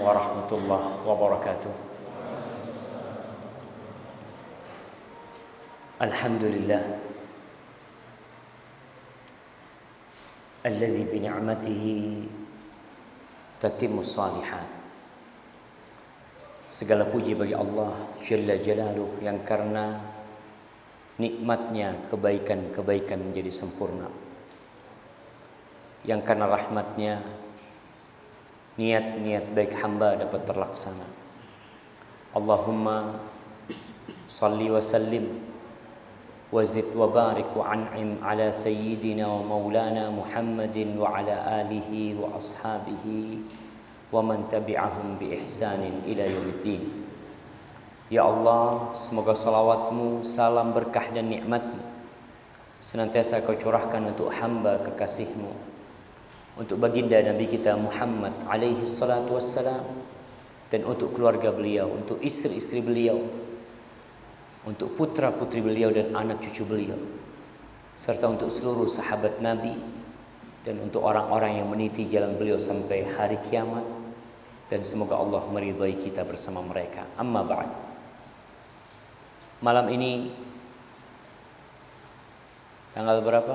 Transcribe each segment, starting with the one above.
warahmatullahi wabarakatuh. Alhamdulillah alladzi bi ni'matihi tatimmus shalihat. Segala puji bagi Allah Jalla Jalaluh yang karena nikmatnya kebaikan-kebaikan menjadi sempurna, yang karena rahmatnya niat-niat baik hamba dapat terlaksana. Allahumma salli wa sallim wa zid wa barik wa an'im ala sayyidina wa maulana Muhammadin wa ala alihi wa ashabihi wa man tabi'ahum bi ihsanin ila yaumiddin. Ya Allah, semoga salawatmu, salam berkah dan nikmatmu senantiasa kau curahkan untuk hamba kekasihmu, untuk baginda Nabi kita Muhammad alaihi salatu wassalam, dan untuk keluarga beliau, untuk istri-istri beliau, untuk putra-putri beliau dan anak cucu beliau, serta untuk seluruh sahabat Nabi, dan untuk orang-orang yang meniti jalan beliau sampai hari kiamat, dan semoga Allah meridhai kita bersama mereka. Amma ba'd. Malam ini tanggal berapa?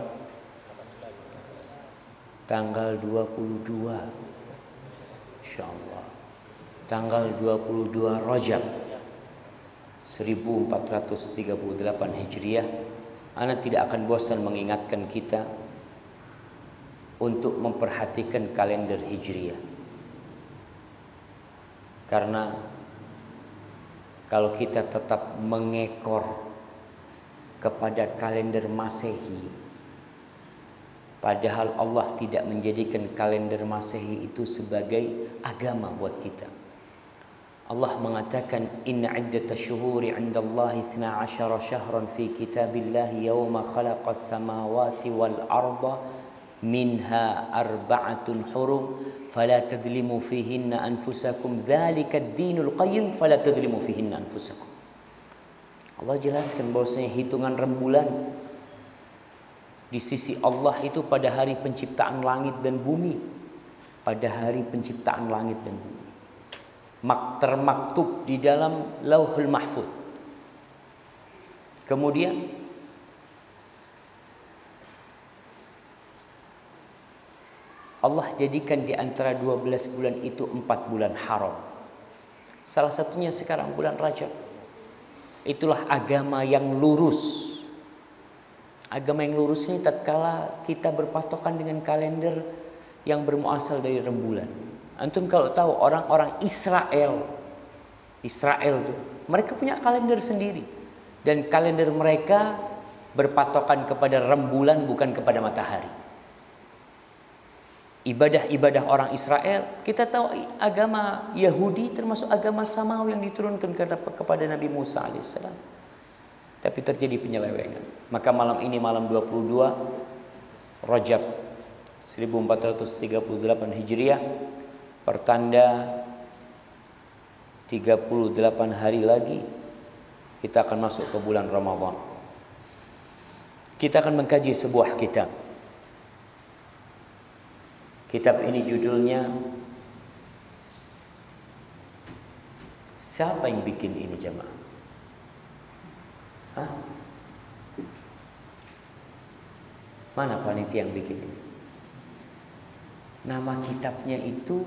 Tanggal 22, insyaallah, tanggal 22 Rajab 1438 Hijriah. Ana tidak akan bosan mengingatkan kita untuk memperhatikan kalender Hijriah, karena kalau kita tetap mengekor kepada kalender Masehi, padahal Allah tidak menjadikan kalender Masehi itu sebagai agama buat kita. Allah mengatakan inna iddatash syuhuri 'indallahi 12 syahran fi kitabillahi yawma khalaqas samawati wal arda minha arba'atun hurum fala tadlimu fihinna anfusakum dzalikad dinul qayyim fala tadlimu fihinna anfusakum. Allah jelaskan bahwasanya hitungan rembulan di sisi Allah itu pada hari penciptaan langit dan bumi, pada hari penciptaan langit dan bumi, termaktub di dalam Lauhul Mahfuz. Kemudian Allah jadikan di antara 12 bulan itu 4 bulan haram. Salah satunya sekarang bulan Rajab. Itulah agama yang lurus. Agama yang lurus ini tatkala kita berpatokan dengan kalender yang bermuasal dari rembulan. Antum kalau tahu orang-orang Israel tuh, mereka punya kalender sendiri, dan kalender mereka berpatokan kepada rembulan bukan kepada matahari. Ibadah-ibadah orang Israel, kita tahu agama Yahudi termasuk agama Samawi yang diturunkan kepada Nabi Musa alaihissalam. Tapi terjadi penyelewengan. Maka malam ini, malam 22 Rajab 1438 Hijriah, pertanda 38 hari lagi kita akan masuk ke bulan Ramadan. Kita akan mengkaji sebuah kitab. Kitab ini judulnya, siapa yang bikin ini jemaah? Hah? Mana panitia yang bikin ini? Nama kitabnya itu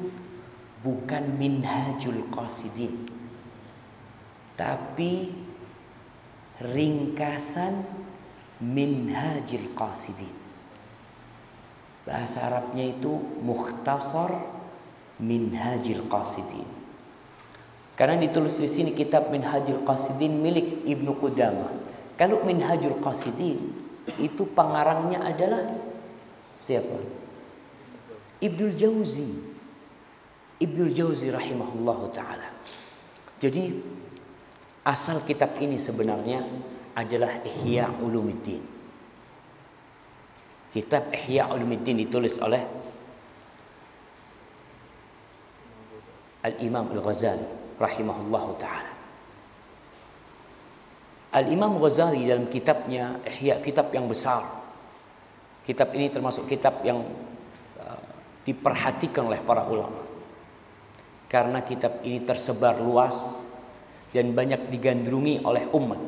bukan Minhajul Qasidin, tapi ringkasan Minhajul Qasidin. Bahasa Arabnya itu Mukhtasar Minhajul Qasidin. Karena ditulis di sini kitab Minhajul Qasidin milik Ibnu Qudamah. Kalau Minhajul Qasidin itu pengarangnya adalah siapa? Ibnul Jauzi. Ibnul Jauzi rahimahullahu taala. Jadi asal kitab ini sebenarnya adalah Ihya Ulumuddin. Kitab Ihya Ulumuddin ditulis oleh Al-Imam Al-Ghazali rahimahullahu ta'ala. Al-Imam Ghazali dalam kitabnya Ihya, kitab yang besar. Kitab ini termasuk kitab yang diperhatikan oleh para ulama. karena kitab ini tersebar luas dan banyak digandrungi oleh umat.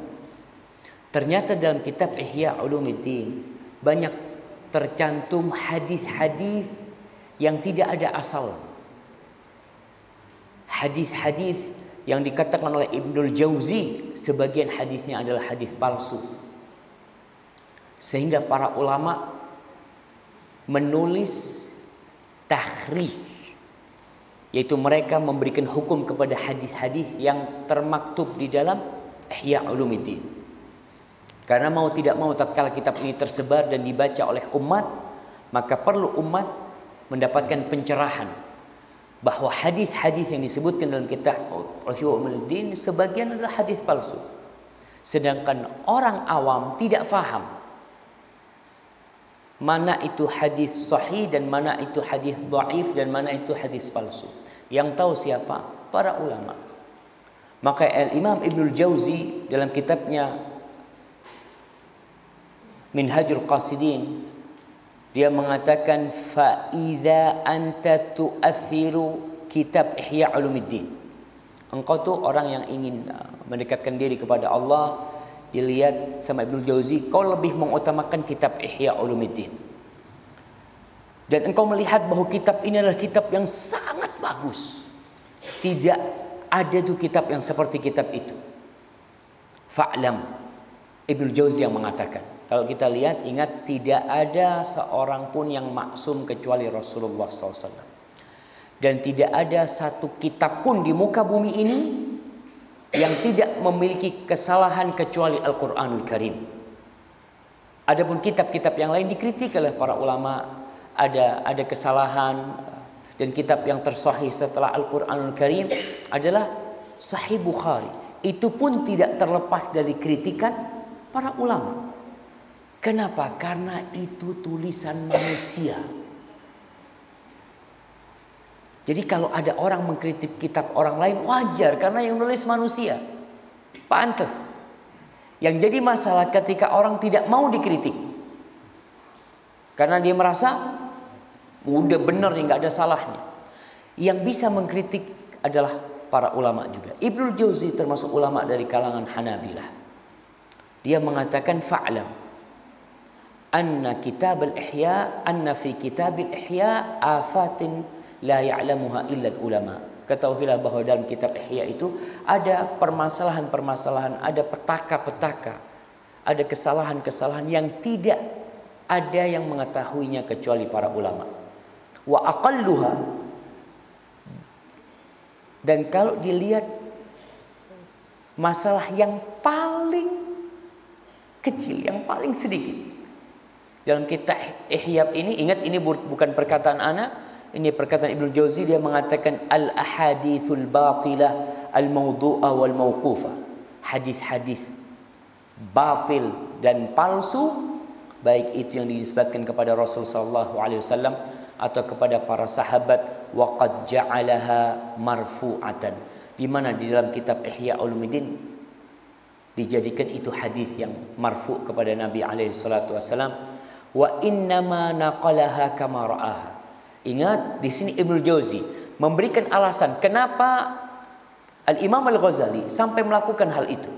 Ternyata dalam kitab Ihya Ulumuddin banyak tercantum hadis-hadis yang tidak ada asal. Hadis-hadis yang dikatakan oleh Ibnul Jauzi sebagian hadisnya adalah hadis palsu. Sehingga para ulama menulis takhrij, yaitu mereka memberikan hukum kepada hadis-hadis yang termaktub di dalam Ihya Ulumuddin. Karena mau tidak mau tatkala kitab ini tersebar dan dibaca oleh umat, maka perlu umat mendapatkan pencerahan bahwa hadis-hadis yang disebutkan dalam kitab Ihya Ulumuddin sebagian adalah hadis palsu. Sedangkan orang awam tidak faham mana itu hadis sahih dan mana itu hadis dhaif dan mana itu hadis palsu. Yang tahu siapa? Para ulama. Maka Al-Imam Ibnul Jauzi dalam kitabnya Minhajul Qasidin dia mengatakan fa idza anta tu'athiru kitab Ihya Ulumuddin. Engkau tuh orang yang ingin mendekatkan diri kepada Allah, dilihat sama Ibnul Jauzi, kau lebih mengutamakan kitab Ihya Ulumuddin. Dan engkau melihat bahwa kitab ini adalah kitab yang sangat bagus. Tidak ada tuh kitab yang seperti kitab itu. Fa'lam, Ibnul Jauzi yang mengatakan. Kalau kita lihat, ingat tidak ada seorang pun yang maksum kecuali Rasulullah SAW. Dan tidak ada satu kitab pun di muka bumi ini yang tidak memiliki kesalahan kecuali Al-Quranul Karim. Adapun kitab-kitab yang lain dikritik oleh para ulama, ada kesalahan. Dan kitab yang tersahih setelah Al-Quranul Karim adalah Sahih Bukhari. Itu pun tidak terlepas dari kritikan para ulama. Kenapa? Karena itu tulisan manusia. Jadi kalau ada orang mengkritik kitab orang lain wajar, karena yang nulis manusia. Pantas. Yang jadi masalah ketika orang tidak mau dikritik. Karena dia merasa udah benar nih, nggak ada salahnya. Yang bisa mengkritik adalah para ulama juga. Ibnul Jauzi termasuk ulama dari kalangan Hanabilah. Dia mengatakan fa'lam anna kitab al-ihya anna fi kitab al-ihya afatin la ya'lamuha illa ulama. Ketahuilah bahwa dalam kitab Ihya itu ada permasalahan-permasalahan, ada petaka-petaka, ada kesalahan-kesalahan yang tidak ada yang mengetahuinya kecuali para ulama. Wa aqalluha, dan kalau dilihat masalah yang paling kecil, yang paling sedikit dalam kitab Ihya ini, ingat ini bukan perkataan ana, ini perkataan Ibnu Jauzi. Dia mengatakan al-ahaditsul batilah al-mawdu'a wal mawqufa. Hadis-hadis batil dan palsu, baik itu yang dinisbatkan kepada Rasul sallallahu alaihi wasallam atau kepada para sahabat, wa qad ja'alaha marfu'atan. Di mana di dalam kitab Ihya Ulumuddin dijadikan itu hadis yang marfu' kepada Nabi alaihi salatu wasallam. Wa innama naqalaha kama ra'aha. Ingat di sini Ibnu Jauzi memberikan alasan kenapa Al-Imam Al-Ghazali sampai melakukan hal itu.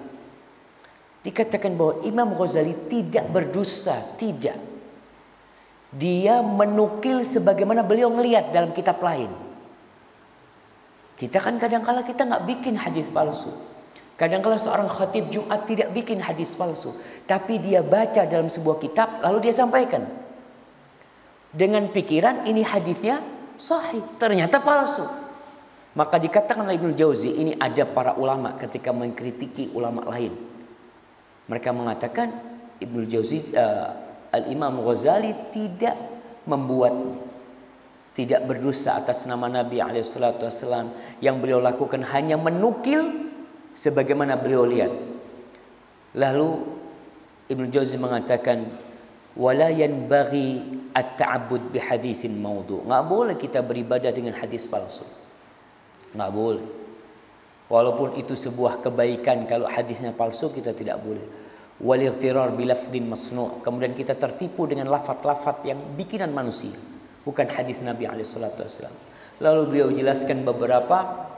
Dikatakan bahwa Imam Ghazali tidak berdusta, tidak. Dia menukil sebagaimana beliau melihat dalam kitab lain. Kita kan kadang-kala kita nggak bikin hadis palsu. Kadang-kala seorang khatib Jumat tidak bikin hadis palsu, tapi dia baca dalam sebuah kitab lalu dia sampaikan dengan pikiran ini hadisnya sahih, ternyata palsu. Maka dikatakan oleh Ibnu Jauzi, ini ada para ulama ketika mengkritiki ulama lain. Mereka mengatakan Ibnu Jauzi, Al-Imam Ghazali tidak membuat, tidak berdosa atas nama Nabi SAW. Yang beliau lakukan hanya menukil sebagaimana beliau lihat. Lalu Ibnu Jauzi mengatakan wala yanbaghi at-ta'abbud bihaditsin maudhu'. Enggak boleh kita beribadah dengan hadis palsu. Enggak boleh. Walaupun itu sebuah kebaikan, kalau hadisnya palsu kita tidak boleh. Wal ightirar bi lafdin masnu'. Kemudian kita tertipu dengan lafaz-lafaz yang bikinan manusia, bukan hadis Nabi alaihi salatu wasallam. Lalu beliau jelaskan beberapa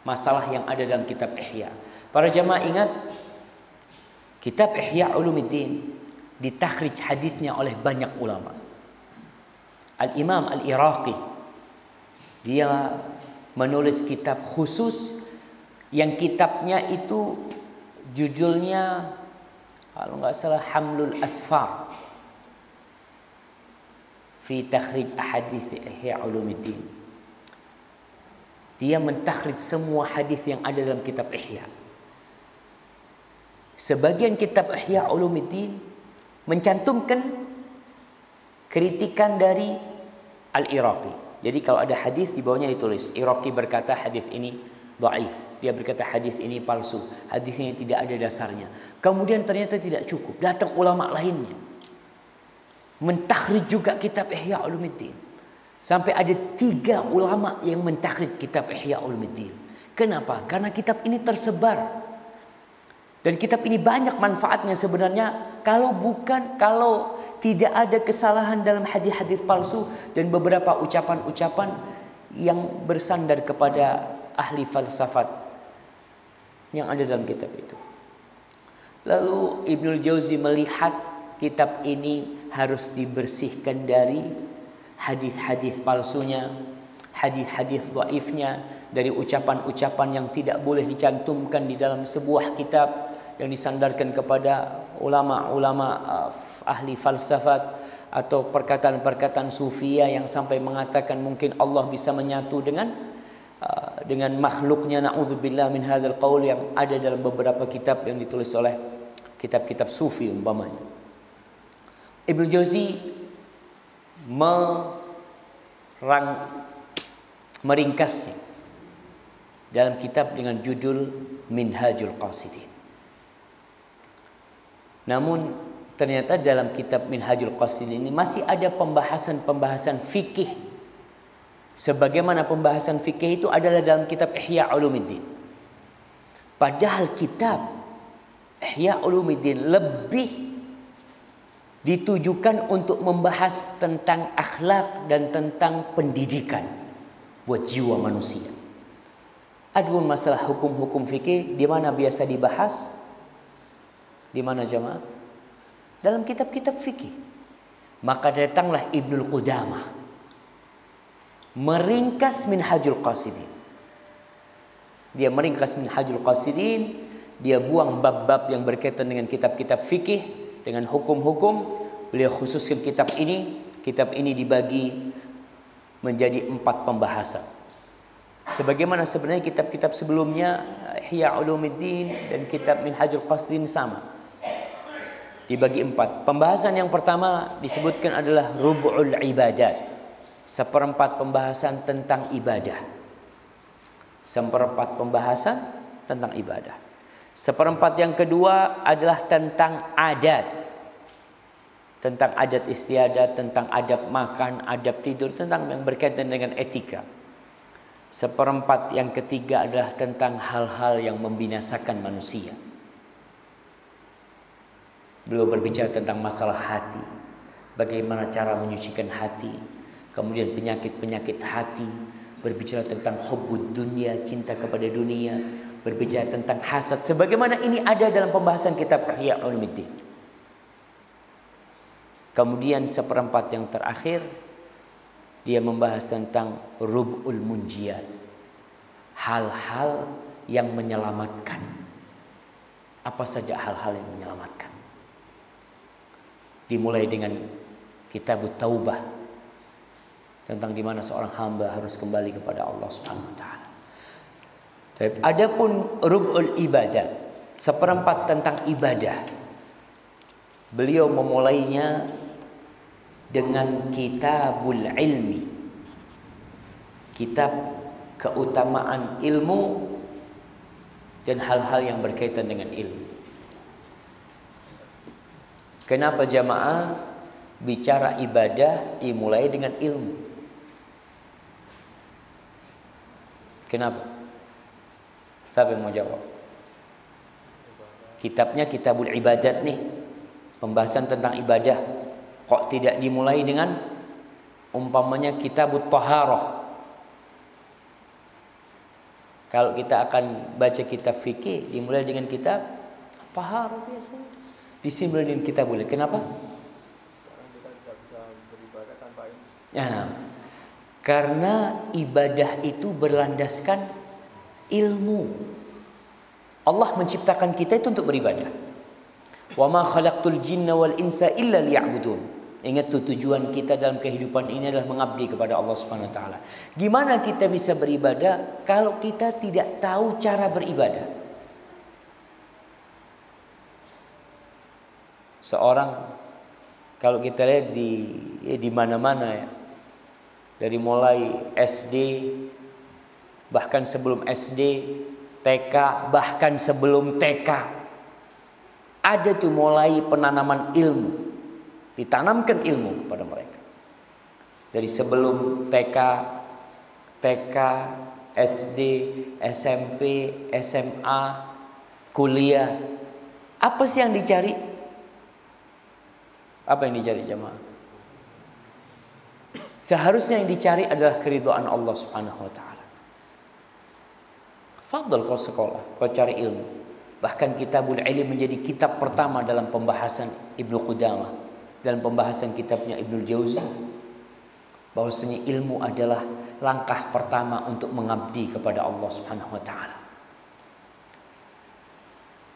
masalah yang ada dalam kitab Ihya. Para jamaah ingat, kitab Ihya Ulumuddin ditakhrij hadisnya oleh banyak ulama. Al-Imam Al-Iraqi, dia menulis kitab khusus yang kitabnya itu judulnya kalau nggak salah Hamlul Asfar fi takhrij ahadits Ihya Ulumuddin. Dia mentakhrij semua hadis yang ada dalam kitab Ihya. Sebagian kitab Ihya Ulumuddin mencantumkan kritikan dari Al-Iraqi. Jadi kalau ada hadis di bawahnya ditulis Iraqi berkata hadis ini dhaif, dia berkata hadis ini palsu, hadis ini tidak ada dasarnya. Kemudian ternyata tidak cukup, datang ulama lainnya mentakhrij juga kitab Ihya Ulumuddin. Sampai ada 3 ulama yang mentakhrij kitab Ihya Ulumuddin. Kenapa? Karena kitab ini tersebar. Dan kitab ini banyak manfaatnya sebenarnya kalau tidak ada kesalahan dalam hadis-hadis palsu dan beberapa ucapan-ucapan yang bersandar kepada ahli falsafat yang ada dalam kitab itu. Lalu Ibnul Jauzi melihat kitab ini harus dibersihkan dari hadis-hadis palsunya, hadis-hadis dhaifnya, dari ucapan-ucapan yang tidak boleh dicantumkan di dalam sebuah kitab yang disandarkan kepada ulama-ulama ahli falsafat atau perkataan-perkataan sufia yang sampai mengatakan mungkin Allah bisa menyatu dengan makhluknya. Na'udzubillah min hadzal qaul yang ada dalam beberapa kitab yang ditulis oleh kitab-kitab sufi umpamanya. Ibnu Jauzi meringkasnya dalam kitab dengan judul Minhajul Qasidin. Namun ternyata dalam kitab Minhajul Qasidin ini masih ada pembahasan-pembahasan fikih. Sebagaimana pembahasan fikih itu adalah dalam kitab Ihya Ulumuddin. Padahal kitab Ihya Ulumuddin lebih ditujukan untuk membahas tentang akhlak dan tentang pendidikan buat jiwa manusia. Adapun masalah hukum-hukum fikih di mana biasa dibahas? Di mana jemaah? Dalam kitab-kitab fikih. Maka datanglah Ibnul Qudamah meringkas Minhajul Qasidin. Dia meringkas Minhajul Qasidin, dia buang bab-bab yang berkaitan dengan kitab-kitab fikih, dengan hukum-hukum. Beliau khususkan kitab ini. Kitab ini dibagi menjadi 4 pembahasan. Sebagaimana sebenarnya kitab-kitab sebelumnya, Ihya Ulumuddin dan kitab Minhajul Qasidin sama. Dibagi 4. Pembahasan yang pertama disebutkan adalah Rub'ul Ibadat. 1/4 pembahasan tentang ibadah. 1/4 pembahasan tentang ibadah. 1/4 yang kedua adalah tentang adat. Tentang adat istiadat, tentang adab makan, adab tidur, tentang yang berkaitan dengan etika. 1/4 yang ketiga adalah tentang hal-hal yang membinasakan manusia. Beliau berbicara tentang masalah hati, bagaimana cara menyucikan hati, kemudian penyakit-penyakit hati, berbicara tentang hubbud dunia, cinta kepada dunia, berbicara tentang hasad, sebagaimana ini ada dalam pembahasan kitab Ihya Ulumuddin. Kemudian 1/4 yang terakhir dia membahas tentang Rub'ul Munjiyat, hal-hal yang menyelamatkan. Apa saja hal-hal yang menyelamatkan? Dimulai dengan Kitabut Taubah, tentang di mana seorang hamba harus kembali kepada Allah Subhanahu wa taala. Adapun Rub'ul Ibadat, 1/4 tentang ibadah. Beliau memulainya dengan Kitabul Ilmi, kitab keutamaan ilmu dan hal-hal yang berkaitan dengan ilmu. Kenapa jamaah bicara ibadah dimulai dengan ilmu? Kenapa? Siapa yang mau jawab? Kitabnya Kitabul Ibadat nih, pembahasan tentang ibadah. Kok tidak dimulai dengan umpamanya Kitabut Taharah, Kalau kita akan baca kitab fikih, dimulai dengan kitab taharah biasanya. Disimulai dengan kitab boleh. Kenapa? Kita tidak bisa beribadah tanpa ini. Ya, karena ibadah itu berlandaskan ilmu. Allah menciptakan kita itu untuk beribadah. Wa ma khalaqtul jinna wal insa illa liya'budun. Ingat tuh, tujuan kita dalam kehidupan ini adalah mengabdi kepada Allah Subhanahu wa taala. Gimana kita bisa beribadah kalau kita tidak tahu cara beribadah? Seorang, kalau kita lihat di mana-mana ya, dari mulai SD, bahkan sebelum SD, TK, bahkan sebelum TK, ada tuh mulai penanaman ilmu. Ditanamkan ilmu kepada mereka. Dari sebelum TK, SD, SMP, SMA, kuliah. Apa sih yang dicari? Apa yang dicari jemaah? Seharusnya yang dicari adalah keridhaan Allah Subhanahu wa taala. Fadhal kau sekolah, kau cari ilmu. Bahkan Kitabul Ilm menjadi kitab pertama dalam pembahasan Ibnu Qudamah, dalam pembahasan kitabnya Ibnu Jauzi, bahwasanya ilmu adalah langkah pertama untuk mengabdi kepada Allah Subhanahu wa taala.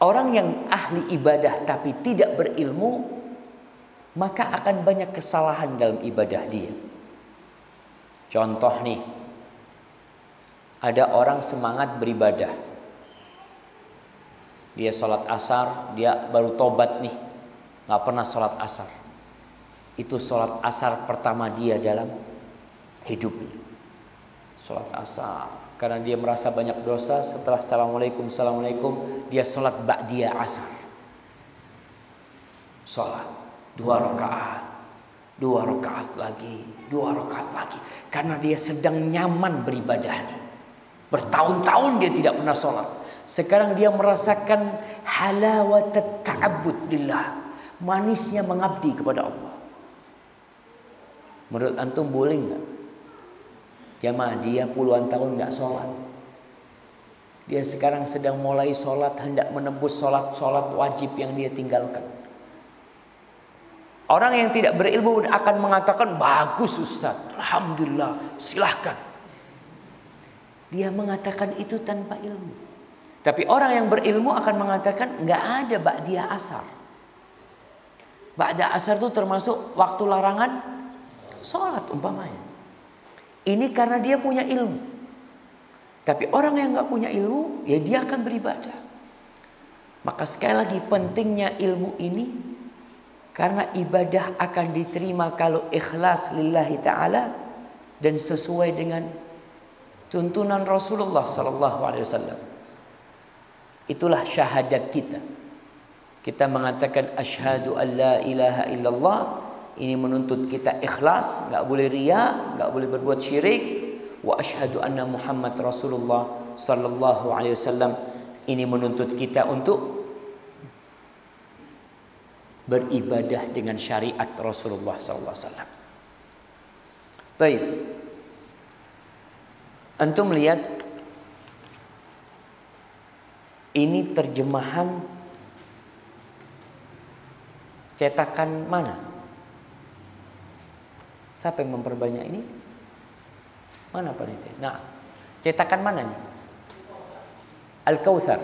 Orang yang ahli ibadah tapi tidak berilmu, maka akan banyak kesalahan dalam ibadah dia. Contoh nih, ada orang semangat beribadah. Dia sholat asar, dia baru tobat nih, gak pernah sholat asar. Itu sholat asar pertama dia dalam hidupnya. Sholat asar, karena dia merasa banyak dosa. Setelah assalamualaikum, dia sholat ba'diyah asar. Sholat 2 rakaat, 2 rakaat lagi, 2 rakaat lagi. Karena dia sedang nyaman beribadah nih. Bertahun-tahun dia tidak pernah sholat. Sekarang dia merasakan halawat ta'abbud lillah, manisnya mengabdi kepada Allah. Menurut antum boleh nggak? Jamaah, dia puluhan tahun nggak sholat. Dia sekarang sedang mulai sholat, hendak menembus sholat wajib yang dia tinggalkan. Orang yang tidak berilmu akan mengatakan, bagus Ustaz, alhamdulillah, silahkan. Dia mengatakan itu tanpa ilmu. Tapi orang yang berilmu akan mengatakan, nggak ada ba'diyah asar. Ba'da asar itu termasuk waktu larangan sholat umpamanya. Ini karena dia punya ilmu. Tapi orang yang nggak punya ilmu, ya dia akan beribadah. Maka sekali lagi pentingnya ilmu ini, karena ibadah akan diterima kalau ikhlas lillahi ta'ala dan sesuai dengan tuntunan Rasulullah sallallahu alaihi wasallam. Itulah syahadat kita. Kita mengatakan asyhadu an la ilaha illallah. Ini menuntut kita ikhlas, enggak boleh riya, enggak boleh berbuat syirik. Wa asyhadu anna Muhammad Rasulullah sallallahu alaihi wasallam. Ini menuntut kita untuk beribadah dengan syariat Rasulullah sallallahu alaihi wasallam. Baik. Antum lihat ini terjemahan cetakan mana? Siapa yang memperbanyak ini? Mana panitia? Nah, cetakan mana nih? Al-Kautsar.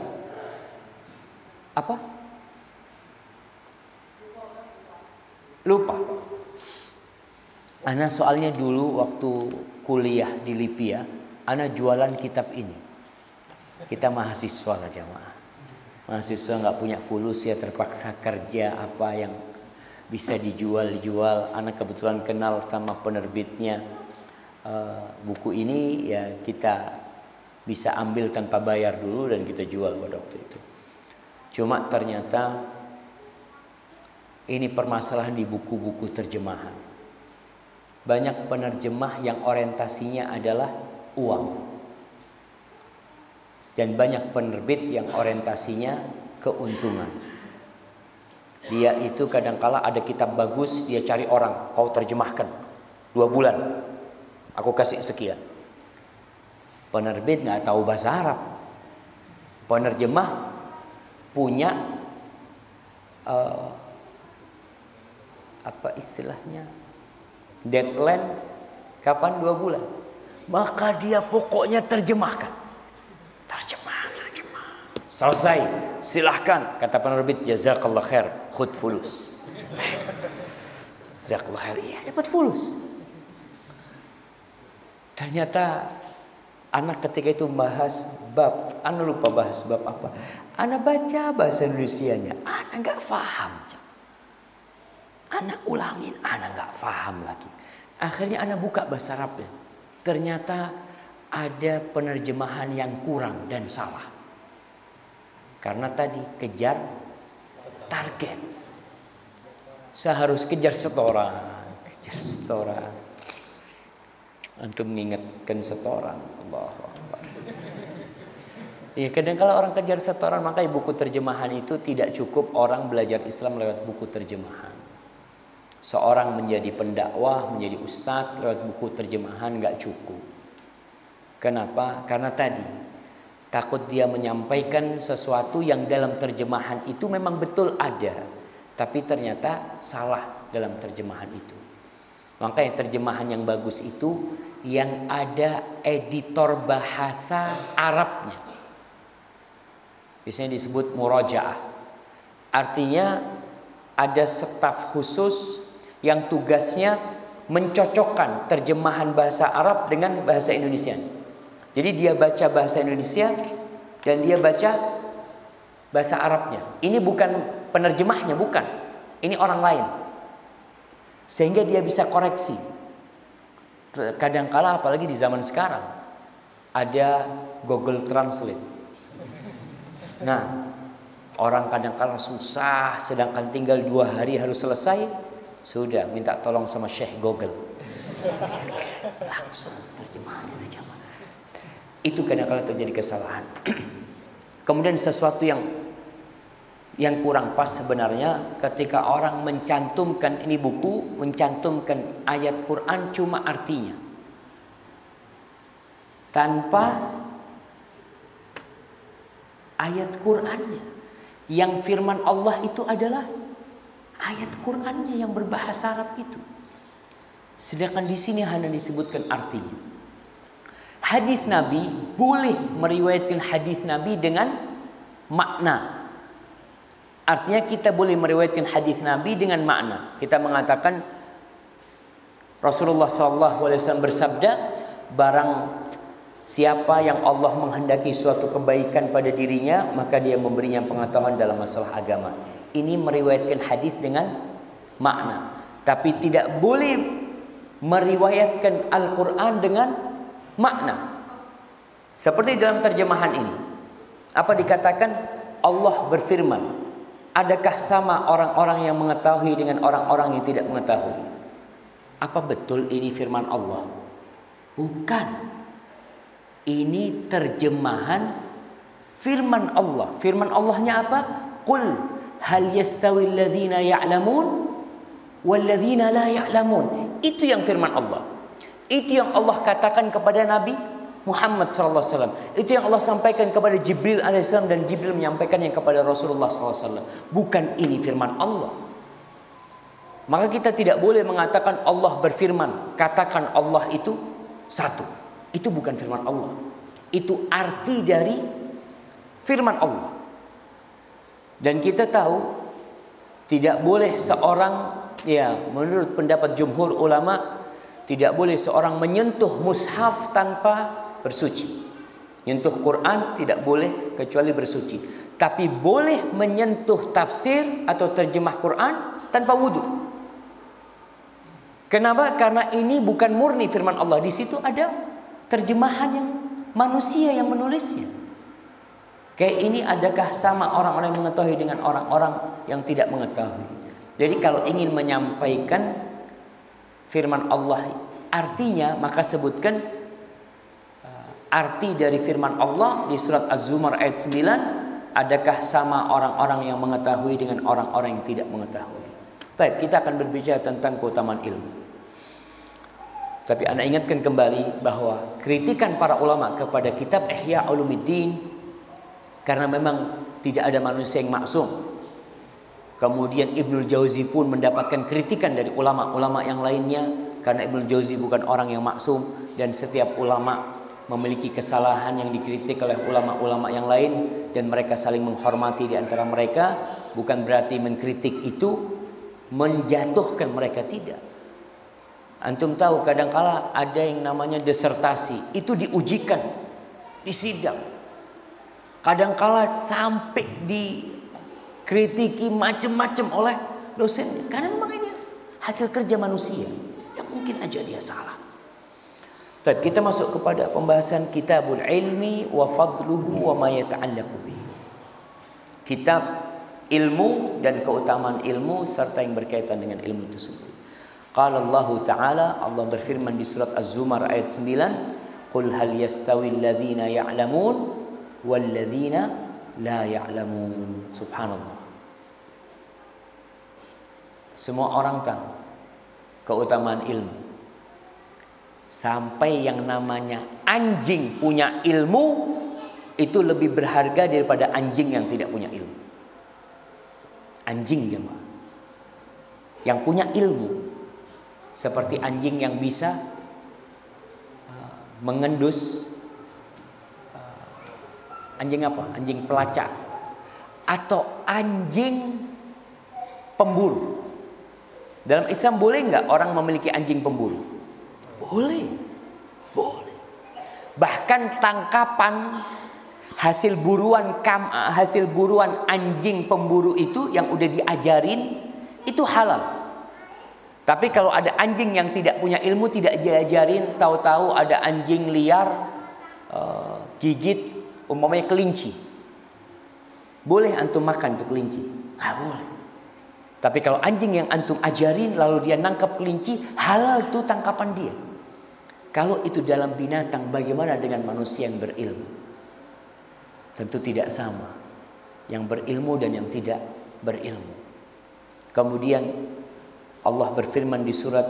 Apa? Lupa. Ana soalnya dulu waktu kuliah di Lipia, ana jualan kitab ini. Kita mahasiswa lah jamaah. Mahasiswa nggak punya fulus ya, terpaksa kerja apa yang bisa dijual. Anak kebetulan kenal sama penerbitnya. Buku ini ya kita bisa ambil tanpa bayar dulu dan kita jual pada waktu itu. Cuma ternyata ini permasalahan di buku-buku terjemahan. Banyak penerjemah yang orientasinya adalah uang. Dan banyak penerbit yang orientasinya keuntungan. Dia itu kadangkala ada kitab bagus, dia cari orang, kau terjemahkan 2 bulan, aku kasih sekian. Penerbit nggak tahu bahasa Arab. Penerjemah punya apa istilahnya, deadline kapan? 2 bulan. Maka dia pokoknya terjemah. Selesai, silahkan, kata penerbit, jazakallah khair, khud fulus. Jazakallah khair, iya dapat fulus. Ternyata anak ketika itu bahas bab, anak lupa bahas bab apa. Anak baca bahasa Indonesianya, anak nggak paham. Anak ulangin, anak nggak paham lagi. Akhirnya anak buka bahasa Arabnya. Ternyata ada penerjemahan yang kurang dan salah. Karena tadi kejar target. Saya harus kejar setoran. Antum mengingatkan setoran. Allahu Akbar. Ya, kadang kala orang kejar setoran, makanya buku terjemahan itu tidak cukup orang belajar Islam lewat buku terjemahan. Seorang menjadi pendakwah, menjadi ustadz lewat buku terjemahan nggak cukup. Kenapa? Karena tadi takut dia menyampaikan sesuatu yang dalam terjemahan itu memang betul ada, tapi ternyata salah dalam terjemahan itu. Makanya terjemahan yang bagus itu yang ada editor bahasa Arabnya. Biasanya disebut murajaah. Artinya ada staf khusus yang tugasnya mencocokkan terjemahan bahasa Arab dengan bahasa Indonesia. Jadi dia baca bahasa Indonesia dan dia baca bahasa Arabnya. Ini bukan penerjemahnya, bukan. Ini orang lain. Sehingga dia bisa koreksi. Kadangkala apalagi di zaman sekarang ada Google Translate. Nah, orang kadangkala susah, sedangkan tinggal 2 hari harus selesai, sudah minta tolong sama Syekh Google. Langsung terjemahan itu jamaah. Itu kadang-kadang terjadi kesalahan. Kemudian sesuatu yang kurang pas sebenarnya ketika orang mencantumkan, ini buku mencantumkan ayat Quran cuma artinya, tanpa ayat Qurannya. Yang firman Allah itu adalah ayat Qurannya yang berbahasa Arab itu. Sedangkan di sini hanya disebutkan artinya. Hadis Nabi boleh meriwayatkan hadis Nabi dengan makna. Artinya kita boleh meriwayatkan hadis Nabi dengan makna. Kita mengatakan Rasulullah SAW bersabda, barang siapa yang Allah menghendaki suatu kebaikan pada dirinya, maka dia memberinya pengetahuan dalam masalah agama. Ini meriwayatkan hadis dengan makna. Tapi tidak boleh meriwayatkan Al-Quran dengan makna. Seperti dalam terjemahan ini, apa dikatakan? Allah berfirman. Adakah sama orang-orang yang mengetahui dengan orang-orang yang tidak mengetahui? Apa betul ini firman Allah? Bukan. Ini terjemahan firman Allah. Firman Allahnya apa? Qul hal yastawi alladhina ya'lamun walladhina la ya'lamun. Itu yang firman Allah. Itu yang Allah katakan kepada Nabi Muhammad SAW. Itu yang Allah sampaikan kepada Jibril AS, dan Jibril menyampaikannya kepada Rasulullah SAW. Bukan ini firman Allah. Maka kita tidak boleh mengatakan Allah berfirman. Katakan Allah itu satu. Itu bukan firman Allah. Itu arti dari firman Allah. Dan kita tahu tidak boleh seorang, ya menurut pendapat jumhur ulama, tidak boleh seorang menyentuh mushaf tanpa bersuci. Nyentuh Quran tidak boleh kecuali bersuci. Tapi boleh menyentuh tafsir atau terjemah Quran tanpa wudhu. Kenapa? Karena ini bukan murni firman Allah. Di situ ada terjemahan yang manusia yang menulisnya. Kayak ini adakah sama orang-orang yang mengetahui dengan orang-orang yang tidak mengetahui? Jadi kalau ingin menyampaikan firman Allah artinya, maka sebutkan arti dari firman Allah di surat Az-Zumar ayat 9. Adakah sama orang-orang yang mengetahui dengan orang-orang yang tidak mengetahui? Baik, kita akan berbicara tentang keutamaan ilmu. Tapi ana ingatkan kembali bahwa kritikan para ulama kepada kitab Ihya Ulumuddin, karena memang tidak ada manusia yang maksum. Kemudian Ibnul Jauzi pun mendapatkan kritikan dari ulama-ulama yang lainnya, karena Ibnul Jauzi bukan orang yang maksum, dan setiap ulama memiliki kesalahan yang dikritik oleh ulama-ulama yang lain, dan mereka saling menghormati di antara mereka. Bukan berarti mengkritik itu menjatuhkan mereka, tidak. Antum tahu kadangkala ada yang namanya disertasi, itu diujikan di sidang. Kadangkala sampai dikritiki macam-macam oleh dosennya, karena memang ini hasil kerja manusia yang mungkin aja dia salah. Tapi kita masuk kepada pembahasan kitabul ilmi wa fadluhu wa ma yata'allaqu bih. Kitab ilmu dan keutamaan ilmu serta yang berkaitan dengan ilmu itu sendiri. Qala Allah Ta'ala, Allah berfirman di surat Az-Zumar ayat 9, "Qul hal yastawi alladhina ya'lamun wal ladzina la ya'lamun." Subhanallah. Semua orang tahu keutamaan ilmu. Sampai yang namanya anjing punya ilmu itu lebih berharga daripada anjing yang tidak punya ilmu. Anjing jemaah yang punya ilmu, seperti anjing yang bisa mengendus, anjing apa? Anjing pelacak atau anjing pemburu. Dalam Islam boleh nggak orang memiliki anjing pemburu? Boleh, boleh. Bahkan tangkapan hasil buruan anjing pemburu itu yang udah diajarin itu halal. Tapi kalau ada anjing yang tidak punya ilmu, tidak diajarin, tahu-tahu ada anjing liar gigit umpamanya kelinci, boleh antum makan itu kelinci? Nggak boleh. Tapi kalau anjing yang antum ajarin lalu dia nangkap kelinci, halal tuh tangkapan dia. Kalau itu dalam binatang, bagaimana dengan manusia yang berilmu? Tentu tidak sama, yang berilmu dan yang tidak berilmu. Kemudian Allah berfirman di surat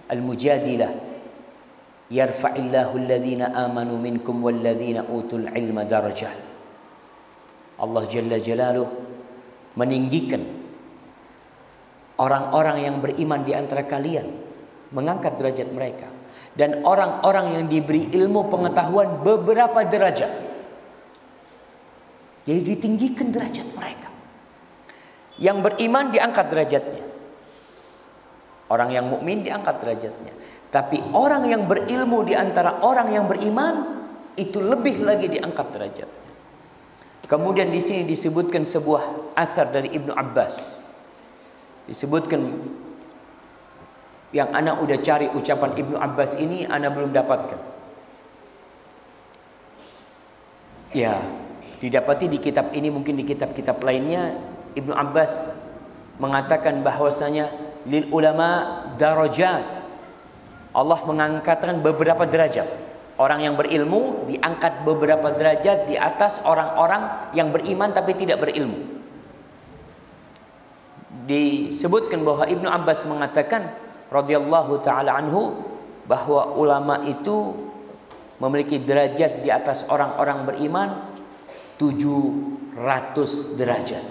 Al-Mujadilah, "Yarfa'illahu alladhina amanu minkum walladhina utul ilma darajat." Allah Jalla Jalaluh meninggikan orang-orang yang beriman di antara kalian, mengangkat derajat mereka, dan orang-orang yang diberi ilmu pengetahuan beberapa derajat. Jadi ditinggikan derajat mereka. Yang beriman diangkat derajatnya. Orang yang mukmin diangkat derajatnya. Tapi orang yang berilmu di antara orang yang beriman itu lebih lagi diangkat derajatnya. Kemudian di sini disebutkan sebuah asar dari Ibnu Abbas. Disebutkan, yang anak udah cari ucapan Ibnu Abbas ini, anak belum dapatkan. Ya, didapati di kitab ini, mungkin di kitab-kitab lainnya. Ibnu Abbas mengatakan bahwasanya lil ulama darajat. Allah mengangkatkan beberapa derajat. Orang yang berilmu diangkat beberapa derajat di atas orang-orang yang beriman tapi tidak berilmu. Disebutkan bahwa Ibnu Abbas mengatakan radhiyallahu taala anhu bahwa ulama itu memiliki derajat di atas orang-orang beriman 700 derajat.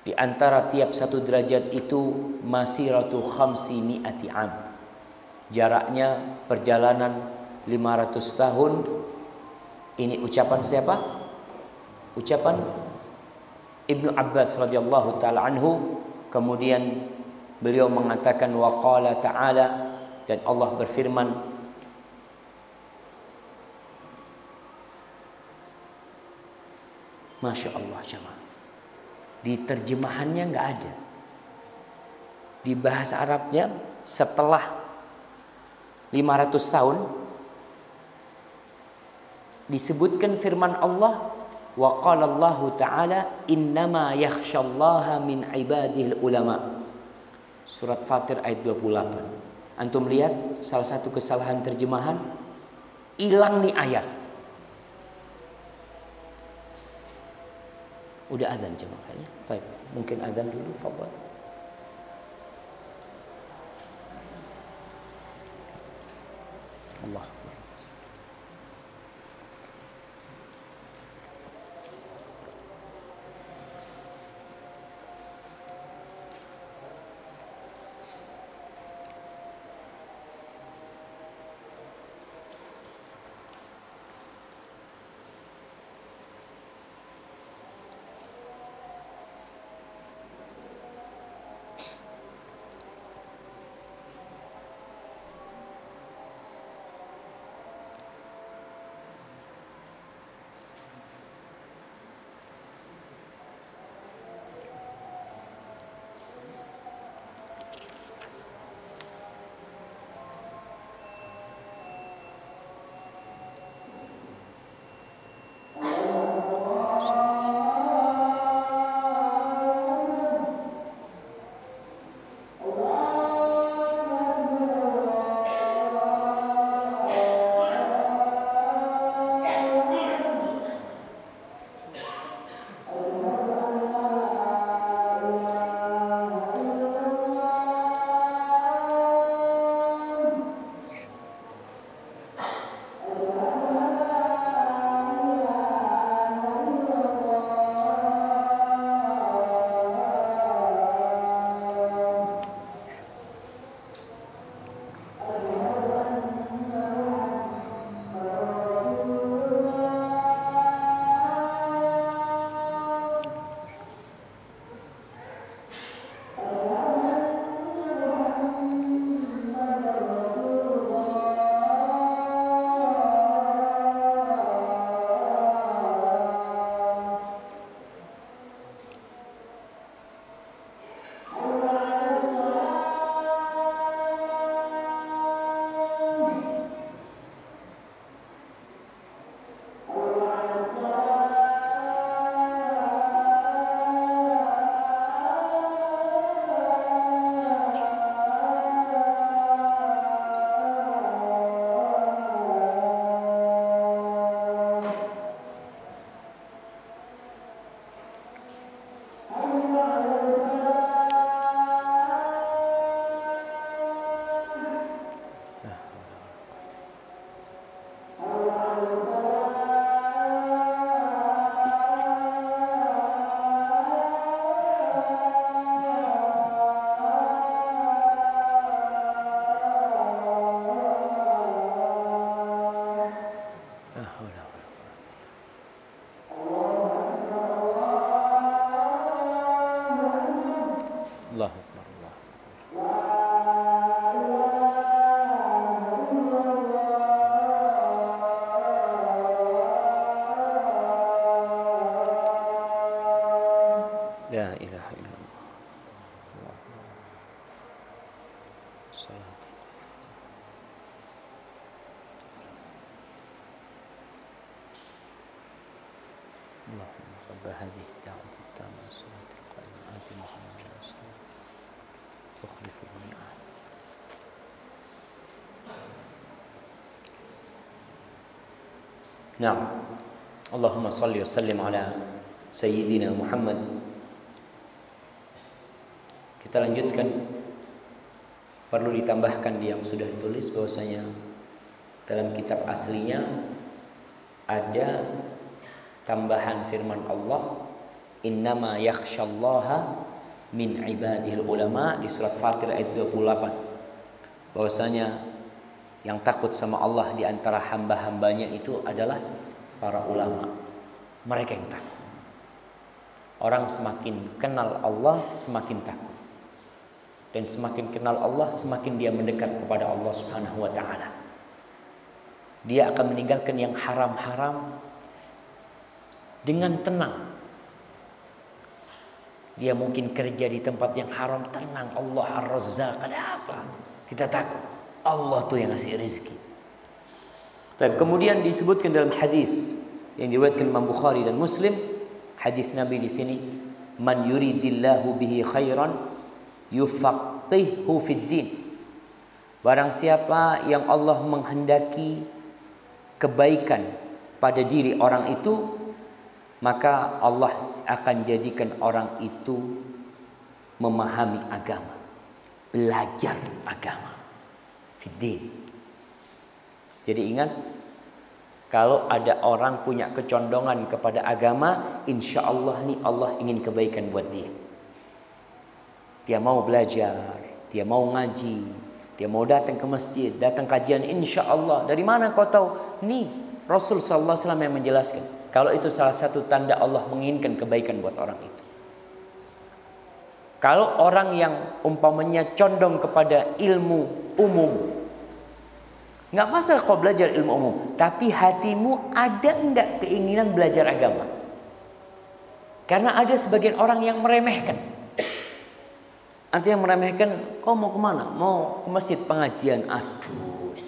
Di antara tiap satu derajat itu masiratu khamsi mi'ati am. Jaraknya perjalanan 500 tahun. Ini ucapan siapa? Ucapan Ibnu Abbas radhiyallahu taala anhu. Kemudian beliau mengatakan wa qala ta'ala, dan Allah berfirman, Masya Allah jemaah. Di terjemahannya nggak ada. Di bahasa Arabnya setelah 500 tahun disebutkan firman Allah, wa qala Allah ta'ala innama yakhshallaha min ibadihil ulama. Surat Fatir ayat 28. Antum lihat salah satu kesalahan terjemahan, hilang nih ayat. Udah azan jemaah kayaknya. Baik, mungkin azan dulu, fadhal. Allah. Allahu Akbar, Allahu Akbar. La ilaha illallah. Salat. Allahumma rabb hadhihi ad-da'wati at-tammah was-salati al-qa'imah ati Muhammadan rasulullah tukhlifu al-mi'ad. Naam. Allahumma salli wa sallim ala sayyidina Muhammad. Kita lanjutkan. Perlu ditambahkan yang sudah ditulis bahwasanya dalam kitab aslinya ada tambahan firman Allah, innama yakhsyallaha min ibadihil ulama, di surat Fatir ayat 28, bahwasanya yang takut sama Allah di antara hamba-hambanya itu adalah para ulama, mereka yang takut. Orang semakin kenal Allah semakin takut, dan semakin kenal Allah semakin dia mendekat kepada Allah Subhanahu wa taala. Dia akan meninggalkan yang haram-haram dengan tenang. Dia mungkin kerja di tempat yang haram, tenang. Allah Ar-Razzaq, ada apa? Kita takut. Allah tuh yang ngasih rezeki. Dan kemudian disebutkan dalam hadis yang diriwayatkan Imam Bukhari dan Muslim, hadis Nabi di sini, man yuridillahu bihi khairan yufaqihu fid din. Barang siapa yang Allah menghendaki kebaikan pada diri orang itu, maka Allah akan jadikan orang itu memahami agama, belajar agama, fiddin. Jadi ingat, kalau ada orang punya kecondongan kepada agama, insya Allah nih Allah ingin kebaikan buat dia. Dia mau belajar, dia mau ngaji, dia mau datang ke masjid, datang kajian, insya Allah. Dari mana kau tahu? Nih Rasul sallallahu alaihi wasallam yang menjelaskan. Kalau itu salah satu tanda Allah menginginkan kebaikan buat orang itu. Kalau orang yang umpamanya condong kepada ilmu umum, nggak masalah kau belajar ilmu umum, tapi hatimu ada enggak keinginan belajar agama? Karena ada sebagian orang yang meremehkan. Artinya meremehkan, kau mau kemana? Mau ke masjid pengajian? Aduh,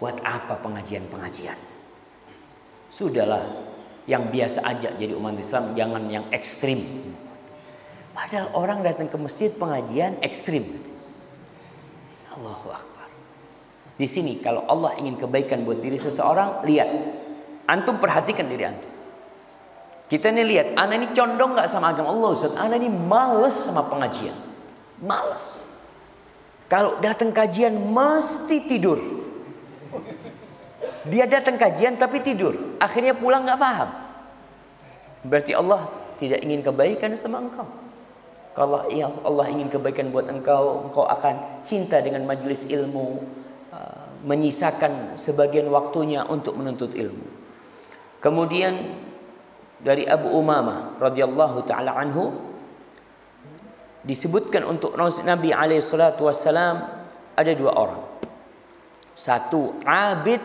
buat apa pengajian-pengajian? Sudahlah, yang biasa aja jadi umat Islam, jangan yang ekstrim. Padahal orang datang ke masjid pengajian ekstrim. Allahu Akbar. Di sini kalau Allah ingin kebaikan buat diri seseorang, lihat. Antum perhatikan diri antum. Kita ini lihat, anak ini condong nggak sama agama Allah, Ustaz? Anak ini males sama pengajian. Males. Kalau datang kajian mesti tidur. Dia datang kajian tapi tidur. Akhirnya pulang nggak paham. Berarti Allah tidak ingin kebaikan sama engkau. Kalau Allah ingin kebaikan buat engkau, engkau akan cinta dengan majelis ilmu, menyisakan sebagian waktunya untuk menuntut ilmu. Kemudian dari Abu Umamah radhiyallahu taala anhu disebutkan untuk Nabi alaihi salatu wassalam ada dua orang. Satu abid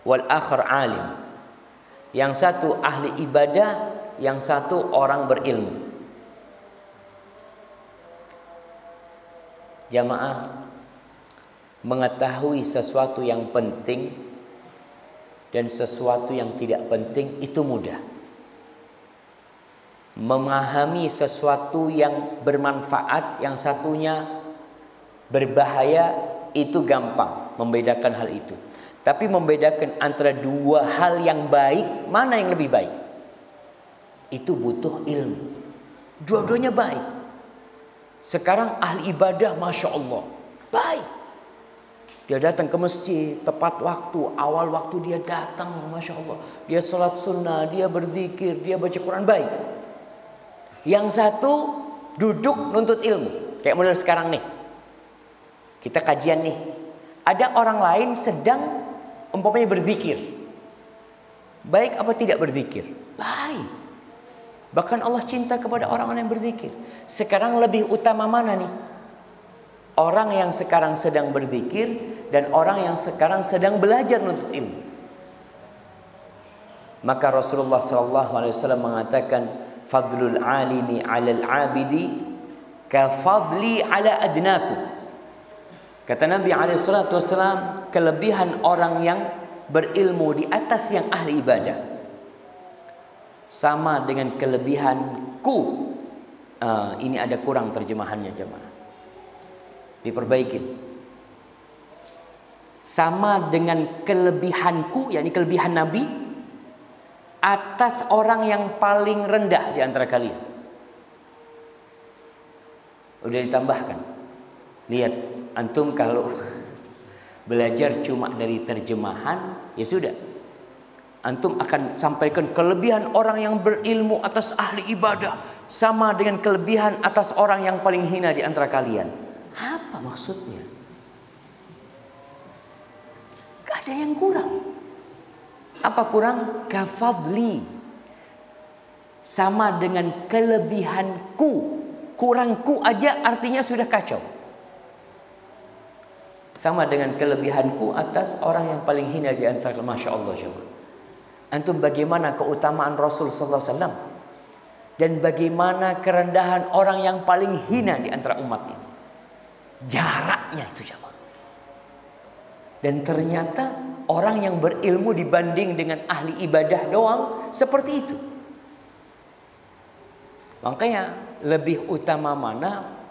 wal akhar alim. Yang satu ahli ibadah, yang satu orang berilmu. Jamaah, mengetahui sesuatu yang penting dan sesuatu yang tidak penting itu mudah. Memahami sesuatu yang bermanfaat, yang satunya berbahaya, itu gampang membedakan hal itu. Tapi membedakan antara dua hal yang baik, mana yang lebih baik? Itu butuh ilmu. Dua-duanya baik. Sekarang ahli ibadah, Masya Allah, baik. Dia datang ke masjid tepat waktu, awal waktu dia datang, Masya Allah. Dia sholat sunnah, dia berzikir, dia baca Quran, baik. Yang satu duduk nuntut ilmu. Kayak model sekarang nih. Kita kajian nih. Ada orang lain sedang umpamanya berzikir. Baik apa tidak berzikir? Baik. Bahkan Allah cinta kepada orang-orang yang berzikir. Sekarang lebih utama mana nih? Orang yang sekarang sedang berzikir dan orang yang sekarang sedang belajar nuntut ilmu. Maka Rasulullah SAW mengatakan, fadlul alimi 'alal 'abidi ka fadli 'ala adnaku. Kata Nabi SAW, kelebihan orang yang berilmu di atas yang ahli ibadah sama dengan kelebihanku. Ini ada kurang terjemahannya jemaah, diperbaikin. Sama dengan kelebihanku, yakni kelebihan Nabi atas orang yang paling rendah di antara kalian. Udah ditambahkan. Lihat, antum kalau belajar cuma dari terjemahan, ya sudah. Antum akan sampaikan kelebihan orang yang berilmu atas ahli ibadah sama dengan kelebihan atas orang yang paling hina di antara kalian. Apa maksudnya? Gak ada yang kurang. Apa kurang? Kafadli. Sama dengan kelebihanku. Kurangku aja artinya sudah kacau. Sama dengan kelebihanku atas orang yang paling hina di antara. Masya Allah. Antum bagaimana keutamaan Rasul sallallahu alaihi wasallam dan bagaimana kerendahan orang yang paling hina di antara umat ini. Jaraknya itu jemaah. Dan ternyata orang yang berilmu dibanding dengan ahli ibadah doang seperti itu. Makanya lebih utama mana?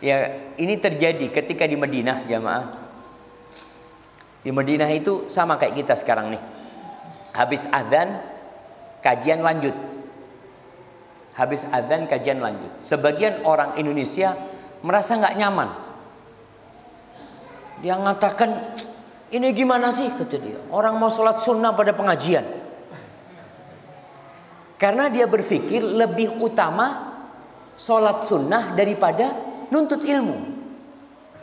Ya, ini terjadi ketika di Madinah jamaah. Di Madinah itu sama kayak kita sekarang nih. Habis adzan kajian lanjut. Habis adzan kajian lanjut. Sebagian orang Indonesia merasa nggak nyaman. Dia mengatakan Ini gimana sih, kata dia. Orang mau sholat sunnah pada pengajian. Karena dia berpikir lebih utama sholat sunnah daripada nuntut ilmu.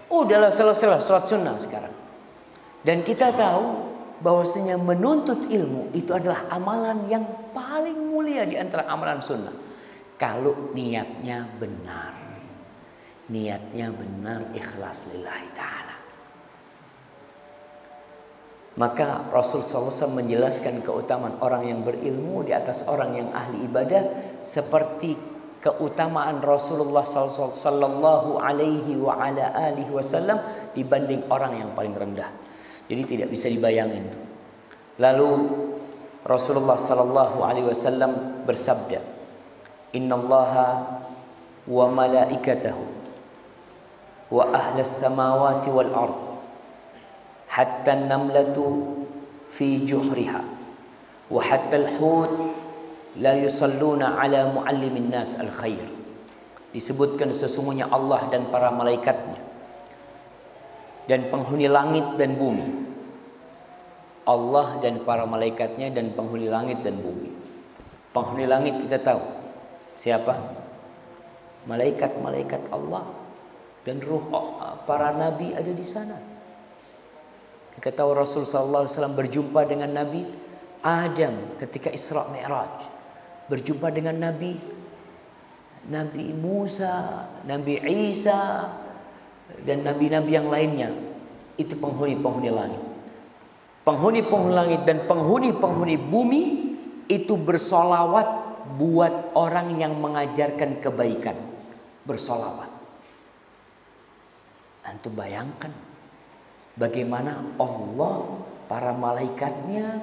Udahlah selesai sholat sunnah sekarang. Dan kita tahu bahwasanya menuntut ilmu itu adalah amalan yang paling mulia di antara amalan sunnah. Kalau niatnya benar. Niatnya benar, ikhlas lillahi ta'ala. Maka Rasulullah SAW menjelaskan keutamaan orang yang berilmu di atas orang yang ahli ibadah, seperti keutamaan Rasulullah Sallallahu Alaihi Wasallam dibanding orang yang paling rendah. Jadi tidak bisa dibayangin. Lalu Rasulullah Sallallahu Alaihi Wasallam bersabda, Innallaha wa malaikatahu wa ahlas samawati wal ard hatta an-namlatu fi juhriha wa hatta al-hut la yusalluna ala muallimin nas al-khair. Disebutkan sesungguhnya Allah dan para malaikatnya dan penghuni langit dan bumi. Allah dan para malaikatnya dan penghuni langit dan bumi. Penghuni langit kita tahu siapa? Malaikat-malaikat Allah dan ruh para nabi ada di sana. Kita tahu Rasul sallallahu alaihi wasallam berjumpa dengan Nabi Adam ketika Isra Mi'raj. Berjumpa dengan Nabi Musa, Nabi Isa dan nabi-nabi yang lainnya. Itu penghuni-penghuni langit. Penghuni-penghuni langit dan penghuni-penghuni bumi itu bersolawat buat orang yang mengajarkan kebaikan. Bersolawat. Antum bayangkan bagaimana Allah, para malaikatnya,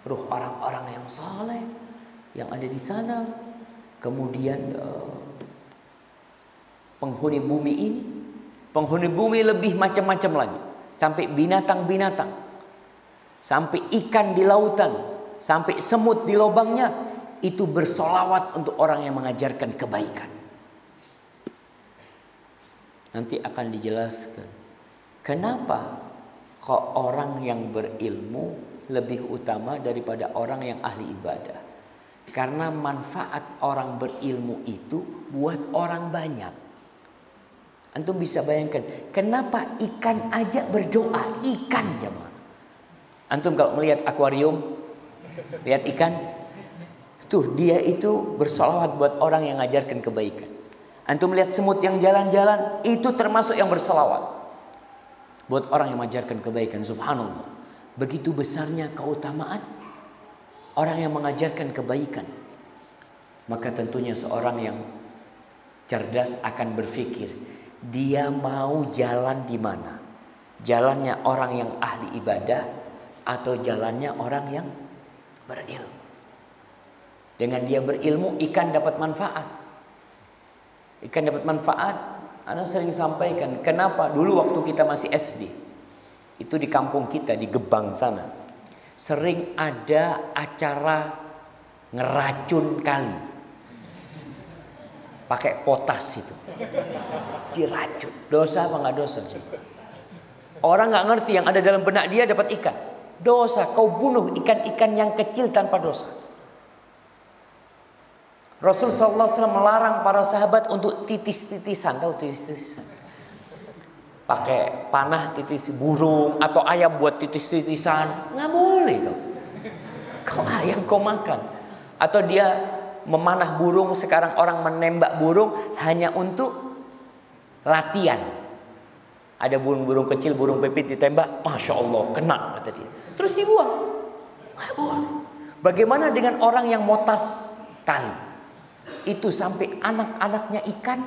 ruh orang-orang yang saleh yang ada di sana, kemudian penghuni bumi ini. Penghuni bumi lebih macam-macam lagi, sampai binatang-binatang, sampai ikan di lautan, sampai semut di lubangnya, itu bersolawat untuk orang yang mengajarkan kebaikan. Nanti akan dijelaskan kenapa kok orang yang berilmu lebih utama daripada orang yang ahli ibadah. Karena manfaat orang berilmu itu buat orang banyak. Antum bisa bayangkan kenapa ikan aja berdoa, ikan jemaah. Antum kalau melihat akuarium, lihat ikan, tuh dia itu bersolawat buat orang yang ngajarkan kebaikan. Antum melihat semut yang jalan-jalan, itu termasuk yang bersolawat buat orang yang mengajarkan kebaikan. Subhanallah. Begitu besarnya keutamaan orang yang mengajarkan kebaikan. Maka tentunya seorang yang cerdas akan berpikir, dia mau jalan di mana? Jalannya orang yang ahli ibadah atau jalannya orang yang berilmu? Dengan dia berilmu, ikan dapat manfaat. Ikan dapat manfaat. Ana sering sampaikan, kenapa dulu waktu kita masih SD, itu di kampung kita di Gebang sana, sering ada acara ngeracun kali, pakai potas itu, diracun. Dosa apa nggak dosa? Orang nggak ngerti, yang ada dalam benak dia dapat ikan. Dosa, kau bunuh ikan-ikan yang kecil tanpa dosa. Rasul sallallahu alaihi wasallam melarang para sahabat untuk titis-titisan, tahu titis-titisan? Pakai panah titis burung atau ayam buat titis-titisan, nggak boleh kau. Kau ayam kau makan. Atau dia memanah burung, sekarang orang menembak burung hanya untuk latihan. Ada burung-burung kecil, burung pipit ditembak, masya Allah kena kata dia. Terus dibuang, nggak boleh. Bagaimana dengan orang yang motas kali? Itu sampai anak-anaknya ikan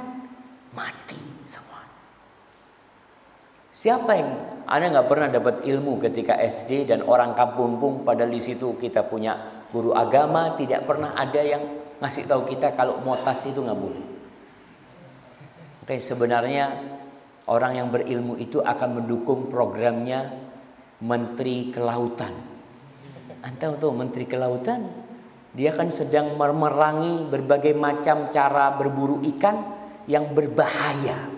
mati semua. Siapa yang Anda nggak pernah dapat ilmu ketika SD dan orang kampung, padahal di situ kita punya guru agama, tidak pernah ada yang ngasih tahu kita kalau motas itu nggak boleh. Oke, sebenarnya orang yang berilmu itu akan mendukung programnya Menteri Kelautan. Anda tahu Menteri Kelautan? Dia kan sedang memerangi berbagai macam cara berburu ikan yang berbahaya,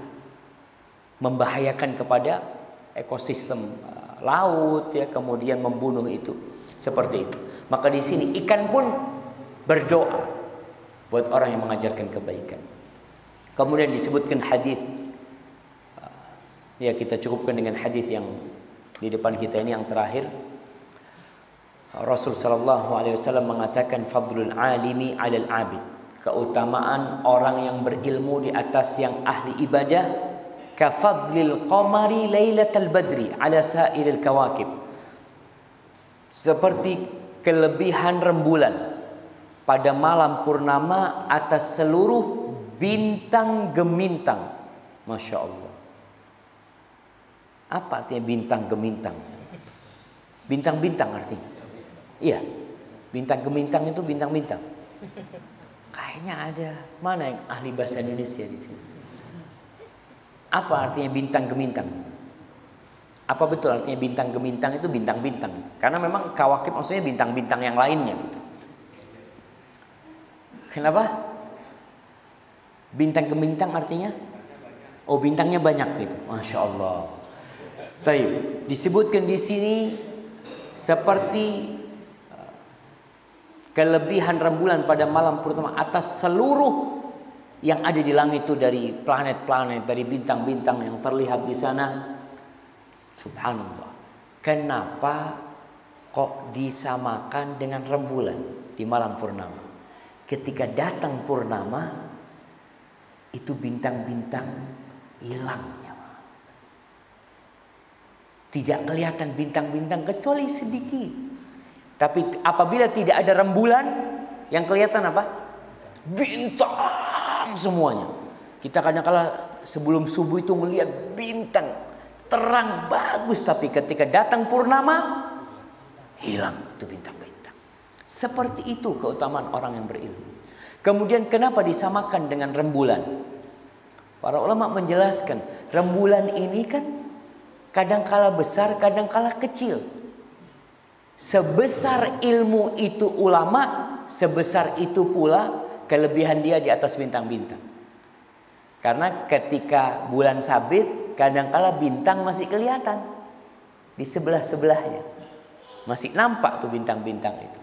membahayakan kepada ekosistem laut ya, kemudian membunuh itu. Seperti itu. Maka di sini ikan pun berdoa buat orang yang mengajarkan kebaikan. Kemudian disebutkan hadis, ya kita cukupkan dengan hadis yang di depan kita ini yang terakhir. Rasul sallallahu alaihi wasallam mengatakan fadlul alimi 'alal 'abid. Keutamaan orang yang berilmu di atas yang ahli ibadah, kafadlil qamari lailatal badri 'ala sa'iril kawakib. Seperti kelebihan rembulan pada malam purnama atas seluruh bintang gemintang. Masya Allah. Apa artinya bintang gemintang? Bintang-bintang artinya. Iya. Bintang gemintang itu bintang-bintang. Kayaknya ada. Mana yang ahli bahasa Indonesia di sini? Apa artinya bintang gemintang? Apa betul artinya bintang gemintang itu bintang-bintang? Karena memang kawakib maksudnya bintang-bintang yang lainnya gitu. Kenapa? Bintang gemintang artinya? Oh, bintangnya banyak gitu. Masya Allah. Baik, disebutkan di sini seperti kelebihan rembulan pada malam purnama atas seluruh yang ada di langit itu, dari planet-planet, dari bintang-bintang yang terlihat di sana. Subhanallah. Kenapa kok disamakan dengan rembulan di malam purnama? Ketika datang purnama, itu bintang-bintang hilang. Tidak kelihatan bintang-bintang kecuali sedikit. Tapi apabila tidak ada rembulan, yang kelihatan apa? Bintang semuanya. Kita kadang-kala sebelum subuh itu melihat bintang terang bagus, tapi ketika datang purnama hilang itu bintang-bintang. Seperti itu keutamaan orang yang berilmu. Kemudian kenapa disamakan dengan rembulan? Para ulama menjelaskan, rembulan ini kan kadang-kala besar, kadang-kala kecil. Sebesar ilmu itu ulama, sebesar itu pula kelebihan dia di atas bintang-bintang. Karena ketika bulan sabit, kadang-kala bintang masih kelihatan di sebelah-sebelahnya. Masih nampak tuh bintang-bintang itu.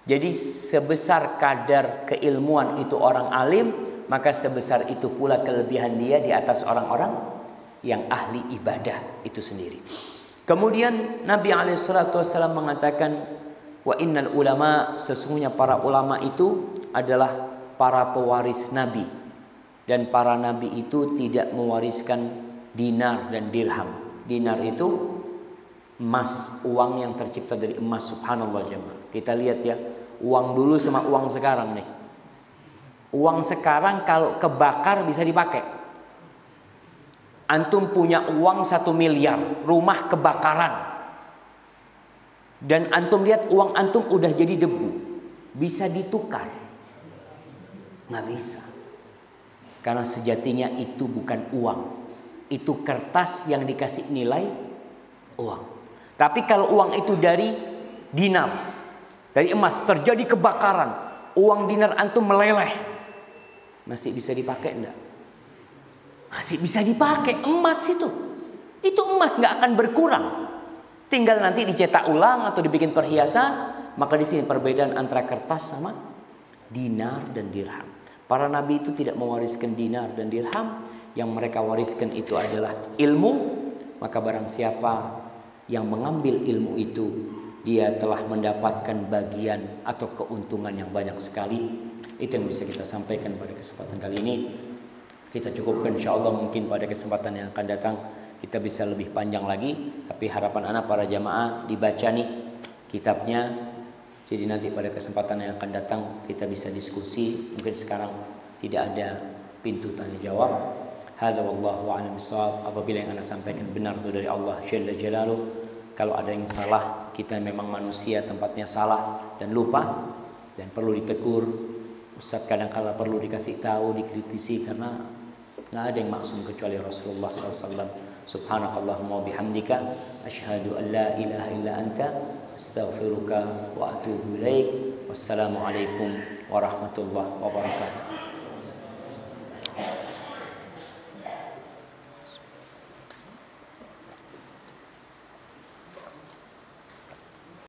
Jadi sebesar kadar keilmuan itu orang alim, maka sebesar itu pula kelebihan dia di atas orang-orang yang ahli ibadah itu sendiri. Kemudian Nabi SAW mengatakan, wa innal ulama, sesungguhnya para ulama itu adalah para pewaris Nabi. Dan para Nabi itu tidak mewariskan dinar dan dirham. Dinar itu emas, uang yang tercipta dari emas. Subhanallah jemaah. Kita lihat ya, uang dulu sama uang sekarang nih. Uang sekarang kalau kebakar bisa dipakai. Antum punya uang 1 miliar, rumah kebakaran, dan antum lihat uang antum udah jadi debu, bisa ditukar? Nggak bisa. Karena sejatinya itu bukan uang, itu kertas yang dikasih nilai uang. Tapi kalau uang itu dari dinar, dari emas, terjadi kebakaran, uang dinar antum meleleh, masih bisa dipakai enggak? Masih bisa dipakai. Emas itu emas nggak akan berkurang. Tinggal nanti dicetak ulang atau dibikin perhiasan. Maka di sini perbedaan antara kertas sama dinar dan dirham. Para nabi itu tidak mewariskan dinar dan dirham. Yang mereka wariskan itu adalah ilmu. Maka barang siapa yang mengambil ilmu itu, dia telah mendapatkan bagian atau keuntungan yang banyak sekali. Itu yang bisa kita sampaikan pada kesempatan kali ini. Kita cukupkan, insyaallah mungkin pada kesempatan yang akan datang kita bisa lebih panjang lagi. Tapi harapan anak para jamaah dibaca nih kitabnya. Jadi nanti pada kesempatan yang akan datang kita bisa diskusi. Mungkin sekarang tidak ada pintu tanya jawab. Hadza wallahu a'lam bissawab. Apabila yang Anda sampaikan benar itu dari Allah Jalla Jalaluh. Kalau ada yang salah, kita memang manusia, tempatnya salah dan lupa dan perlu ditegur. Ustaz kadang-kala perlu dikasih tahu, dikritisi, karena nggak ada yang maksum kecuali Rasulullah SAW. Subhanakallahumma wa bihamdika, asyhadu an la ilaha illa anta, astaghfiruka wa atubu ilaik. Wassalamualaikum warahmatullahi wabarakatuh.